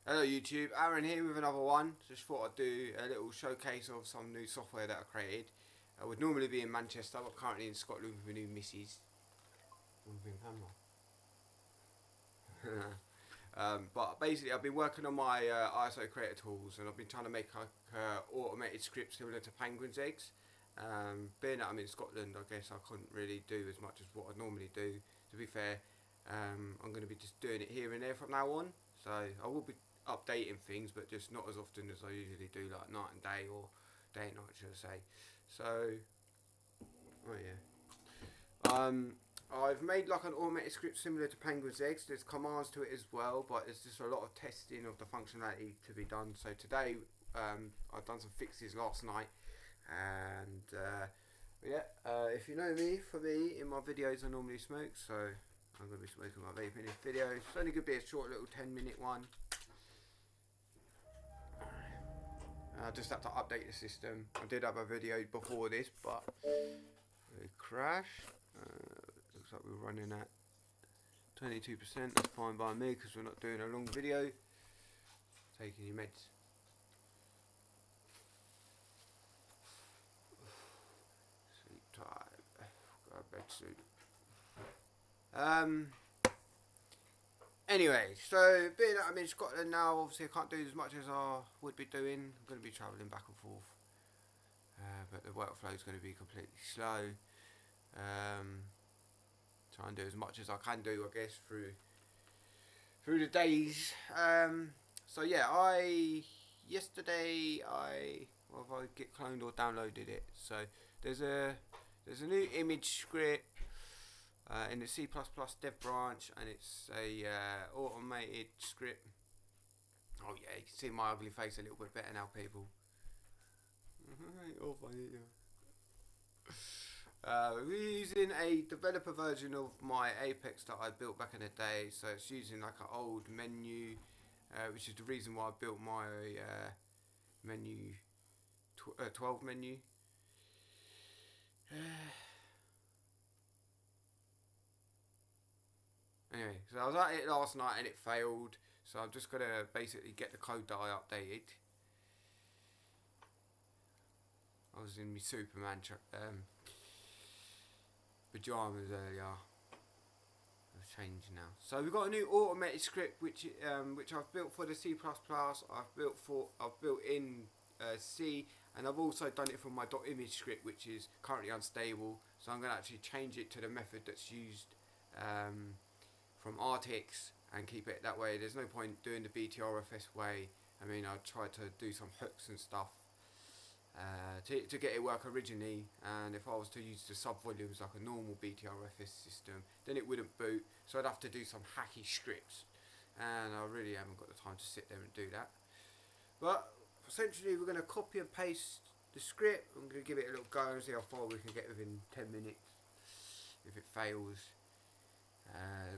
Hello YouTube, Aaron here with another one. Just thought I'd do a little showcase of some new software that I created. I would normally be in Manchester, but currently in Scotland with my new missus. Moving camera. But basically I've been working on my ISO creator tools and I've been trying to make like automated scripts similar to Penguin's Eggs. Being that I'm in Scotland, I guess I couldn't really do as much as what I normally do. To be fair, I'm going to be just doing it here and there from now on. So I will be updating things, but just not as often as I usually do, like night and day or day and night, should I say. So, oh yeah. I've made like an automated script similar to Penguin's Eggs. There's commands to it as well, but there's just a lot of testing of the functionality to be done. So today, I've done some fixes last night, and if you know me, for me in my videos I normally smoke, so I'm going to be smoking my vape in this video. It's only going to be a short little 10-minute one. I just had to update the system. I did have a video before this, but it crashed. Looks like we're running at 22%. That's fine by me because we're not doing a long video. Taking your meds. Sleep time. Got a bed suit. Anyway, so being that I'm in Scotland now, obviously I can't do as much as I would be doing. I'm going to be travelling back and forth, but the workflow is going to be completely slow. Try and do as much as I can do, I guess, through the days. So yeah, yesterday well, if I get cloned or downloaded it. So there's a new image script in the C++ dev branch, and it's a automated script. Oh yeah, you can see my ugly face a little bit better now, people. All funny, yeah. We're using a developer version of my Apex that I built back in the day, so it's using like an old menu, which is the reason why I built my menu 12 menu. Anyway, so I was at it last night and it failed, so I'm just gonna basically get the code that I updated. I was in my Superman pajamas earlier. I've changed now. So we've got a new automated script which I've built for the C++. I've built in C, and I've also done it for my .image script, which is currently unstable. So I'm going to actually change it to the method that's used from Artix and keep it that way. There's no point doing the BTRFS way. I mean, I tried to do some hooks and stuff to get it work originally, and if I was to use the sub volumes like a normal BTRFS system, then it wouldn't boot, so I'd have to do some hacky scripts, and I really haven't got the time to sit there and do that. But essentially we're going to copy and paste the script. I'm going to give it a little go and see how far we can get within 10 minutes. If it fails,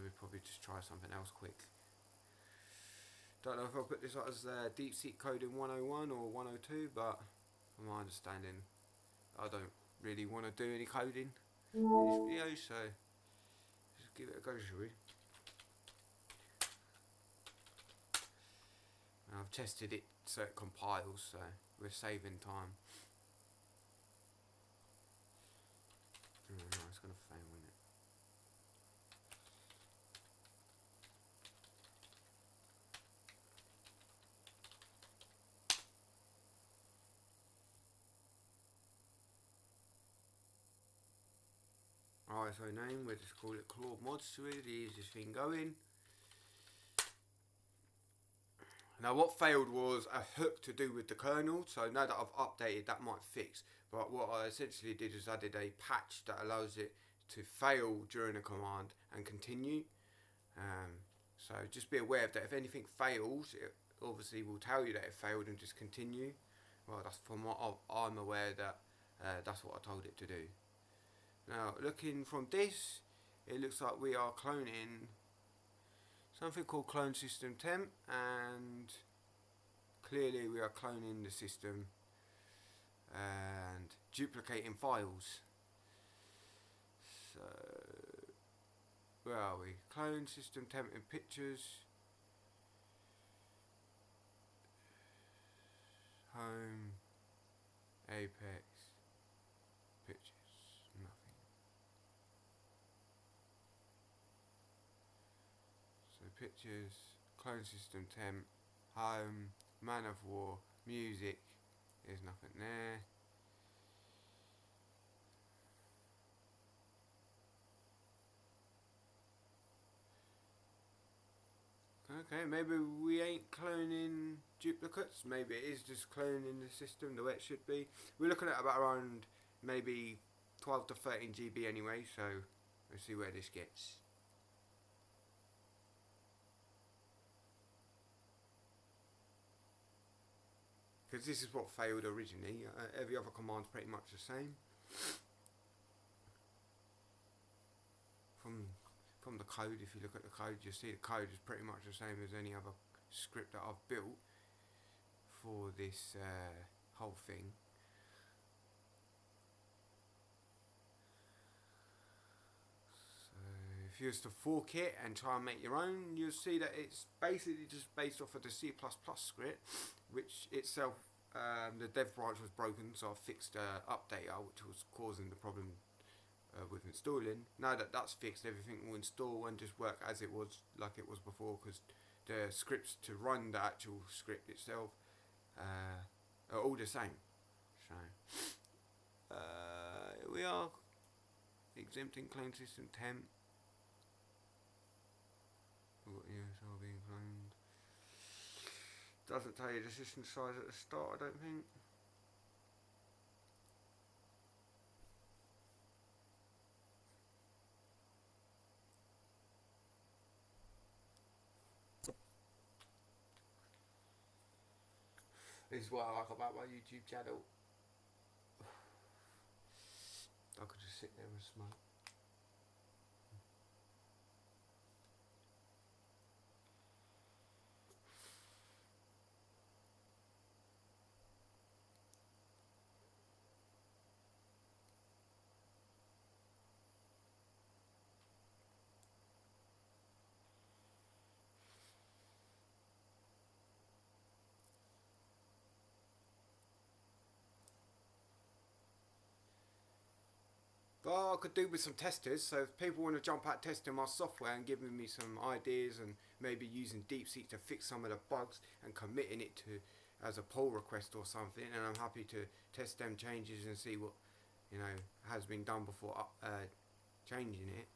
we'll probably just try something else quick. Don't know if I'll put this as Deep Seek Coding 101 or 102, but from my understanding, I don't really want to do any coding in this video, so just give it a go, shall we? I've tested it so it compiles, so we're saving time. Oh no, it's going to fail, isn't it? ISO name, we'll just call it Claude Mods, so it's the easiest thing going. Now what failed was a hook to do with the kernel, so now that I've updated that might fix, but what I essentially did is added a patch that allows it to fail during a command and continue. So just be aware of that. If anything fails, it obviously will tell you that it failed and just continue. Well, that's from what I'm aware that that's what I told it to do. Now looking from this, it looks like we are cloning something called clone system temp, and clearly we are cloning the system and duplicating files. So where are we? Clone system temp in pictures. Apex, pictures, nothing. So pictures, clone system temp, home, man of war, music, there's nothing there. Okay, maybe we ain't cloning duplicates. Maybe it is just cloning the system the way it should be. We're looking at about around maybe 12 to 13 GB anyway, so let's see where this gets. Because this is what failed originally. Every other command's pretty much the same. From the code, if you look at the code, you'll see the code is pretty much the same as any other script that I've built for this whole thing. So if you was to fork it and try and make your own, you'll see that it's basically just based off of the C++ script, which itself, the dev branch was broken, so I fixed updater, which was causing the problem with installing. Now that that's fixed, everything will install and just work as it was, like it was before, because the scripts to run the actual script itself are all the same. So we are exempting clone system temp. All being cloned. Doesn't tell you the system size at the start, I don't think. This is what I like about my YouTube channel. I could just sit there and smoke. But I could do with some testers, so if people want to jump out testing my software and giving me some ideas and maybe using DeepSeek to fix some of the bugs and committing it to as a pull request or something, and I'm happy to test them changes and see what has been done before changing it.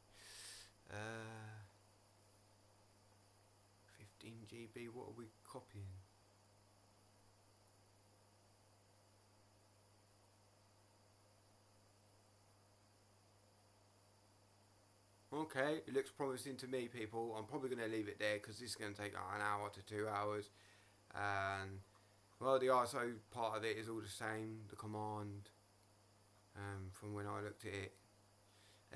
15 GB, what are we copying? Okay, it looks promising to me, people. I'm probably going to leave it there because this is going to take like an hour to 2 hours. And, well, the ISO part of it is all the same, the command, from when I looked at it.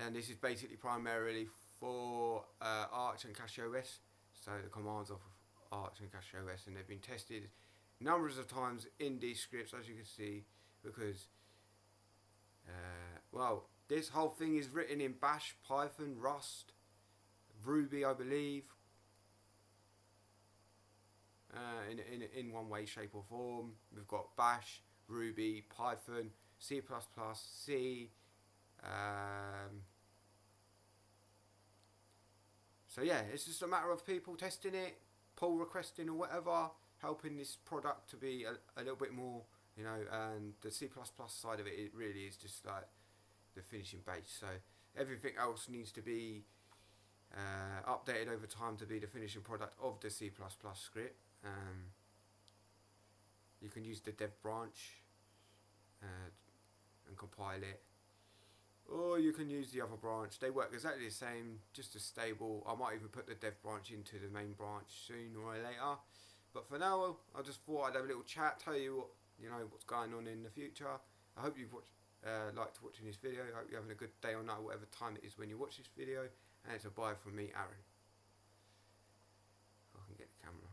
And this is basically primarily for Arch and CachyOS. So the commands of Arch and CachyOS, and they've been tested numbers of times in these scripts, as you can see, because, well, this whole thing is written in Bash, Python, Rust, Ruby, I believe, in one way, shape or form. We've got Bash, Ruby, Python, C++, C. So yeah, it's just a matter of people testing it, pull requesting or whatever, helping this product to be a little bit more, and the C++ side of it, it really is just like the finishing base. So everything else needs to be updated over time to be the finishing product of the C++ script. You can use the dev branch and compile it, or you can use the other branch. They work exactly the same, just as stable. I might even put the dev branch into the main branch sooner or later. But for now, I just thought I'd have a little chat, tell you what's going on in the future. I hope you've liked watching this video. I hope you're having a good day or night, whatever time it is when you watch this video. And it's a bye from me, Aaron. If I can get the camera.